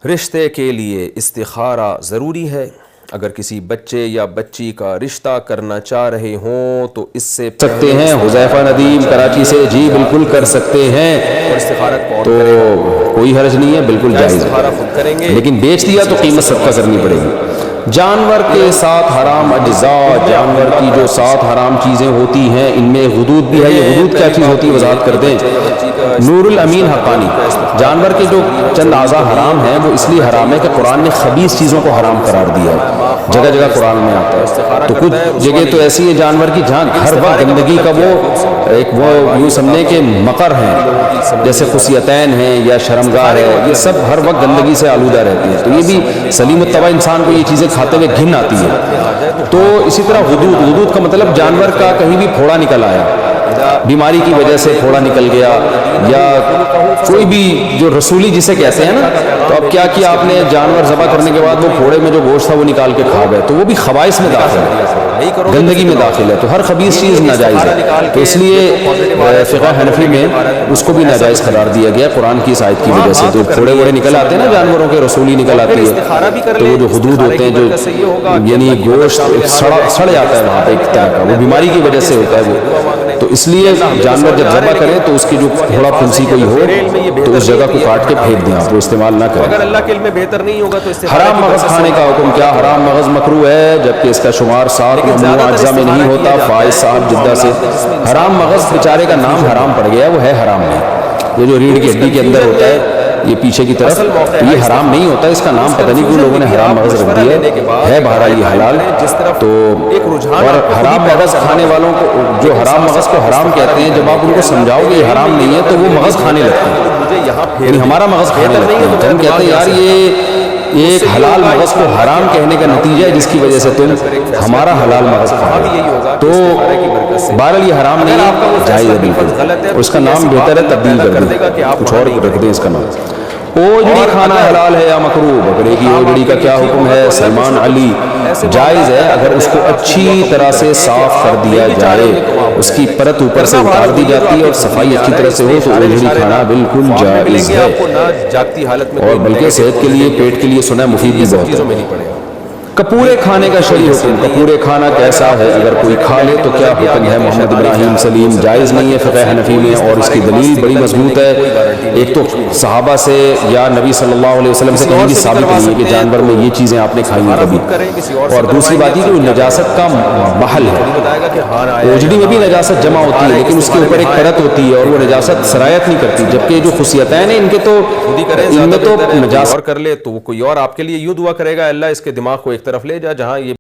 رشتے کے لیے استخارہ ضروری ہے؟ اگر کسی بچے یا بچی کا رشتہ کرنا چاہ رہے ہوں تو اس سے سکتے ہیں۔ حذیفہ ندیم کراچی سے، جی بالکل کر سکتے ہیں، تو کوئی حرج نہیں ہے، بالکل جائز ہے، لیکن بیچ دیا تو قیمت صدقہ کرنی پڑے گی۔ جانور کے ساتھ حرام اجزاء، جانور کی جو ساتھ حرام چیزیں ہوتی ہیں ان میں غدود بھی ہے۔ یہ غدود کیا چیز ہوتی ہے وضاحت کر دیں۔ نور الامین حقانی، جانور کے جو چند اعضاء حرام ہیں وہ اس لیے حرام ہے کہ قرآن نے خبیث چیزوں کو حرام قرار دیا ہے، جگہ جگہ قرآن میں آتا ہے۔ تو کچھ جگہ تو ایسی ہیں جانور کی جہاں ہر وقت گندگی کا وہ یوں سمجھیں کہ مقر ہیں، جیسے خصیتین ہیں یا شرمگاہ ہے، یہ سب ہر وقت گندگی سے آلودہ رہتی ہیں، تو یہ بھی سلیم الطبع انسان کو یہ چیزیں کھاتے ہوئے گھن آتی ہے۔ تو اسی طرح غدود کا مطلب جانور کا کہیں بھی پھوڑا نکل آیا، بیماری کی وجہ سے پھوڑا نکل گیا، یا کوئی بھی جو رسولی جسے کہتے ہیں نا، تو اب کیا کیا آپ نے، جانور ذبح کرنے کے بعد وہ پھوڑے میں جو گوشت تھا وہ نکال کے کھا گئے، تو وہ بھی خبائث میں داخل ہے، گندگی میں داخل ہے، تو ہر خبیث چیز ناجائز ہے، تو اس لیے فقہ حنفی میں اس کو بھی ناجائز قرار دیا گیا قرآن کی اس آیت کی وجہ سے۔ تو پھوڑے وڑے نکل آتے ہیں نا جانوروں کے، رسولی نکل آتی ہے، تو وہ جو حدود ہوتے ہیں، جو یعنی گوشت سڑ جاتا ہے وہاں پہ ایک طرح کا، وہ بیماری کی وجہ سے ہوتا ہے وہ، تو اس لیے جانور جب ذبح کریں تو اس کی جو تھوڑا پھنسی کوئی ہو تو اس جگہ کو کاٹ کے پھینک دیں، آپ وہ استعمال نہ کریں۔ اگر اللہ کے علم میں بہتر نہیں ہوگا تو حرام مغز کھانے کا حکم کیا؟ حرام مغز مکروہ ہے جبکہ اس کا شمار 7 ممنوع اجزاء میں نہیں ہوتا۔ فائز صاحب جدہ سے، حرام مغز بیچارے کا نام حرام پڑ گیا، وہ ہے حرام نہیں، یہ جو ریڑھ کی ہڈی کے اندر ہوتا ہے یہ پیچھے کی طرف، تو یہ حرام نہیں ہوتا، اس کا نام پتہ نہیں کیوں لوگوں نے حرام مغز رکھ دیا ہے، بہرحال یہ حلال۔ تو اور حرام مغز کھانے والوں کو، جو حرام مغز کو حرام کہتے ہیں، جب آپ ان کو سمجھاؤ کہ یہ حرام نہیں ہے تو وہ مغز کھانے لگتے ہیں، یعنی ہمارا مغز کھانے لگتے ہیں، تو ہم کہتے ہیں یار یہ ایک حلال مغز کو حرام کہنے کا نتیجہ ہے جس کی وجہ سے تم ہمارا حلال مغز کھا رہے ہو، تو بہرحال یہ حرام نہیں ہے، جائز ہے بالکل، اور اس کا نام بہتر ہے تبدیل کر دیں، کچھ اور رکھ دیں اس کا نام۔ اوجڑی کھانا حلال ہے یا مکروہ؟ بکرے کی اوجڑی کا کیا حکم ہے؟ سلمان علی، جائز ہے اگر اس کو اچھی طرح سے صاف کر دیا جائے، اس کی پرت اوپر سے اتار دی جاتی ہے اور صفائی اچھی طرح سے ہو تو اوجڑی کھانا بالکل جائز ہے، اور بلکہ صحت کے لیے، پیٹ کے لیے سنا ہے مفید بھی بہت ہے۔ کپورے کھانے کا شرعی حکم، کپورے کھانا کیسا ہے؟ اگر کوئی کھا لے تو کیا حکم ہے؟ محمد ابراہیم سلیم، جائز نہیں ہے فقہ حنفی میں، اور اس کی دلیل بڑی مضبوط ہے۔ ایک تو صحابہ سے یا نبی صلی اللہ علیہ وسلم سے کہیں بھی ثابت نہیں ہے کہ جانور میں یہ چیزیں آپ نے کھائی ہیں کبھی، اور دوسری بات یہ کہ نجاست کا محل ہے، اوجڑی میں بھی نجاست جمع ہوتی ہے لیکن اس کے اوپر ایک پرت ہوتی ہے اور وہ نجاست سرایت نہیں کرتی، جبکہ جو خصیتین ہیں ان کے تو ان میں تو نجاست کر لے تو وہ کوئی اور آپ کے لیے یوں دعا کرے گا، اللہ اس کے دماغ کو ایک طرف لے جا جہاں یہ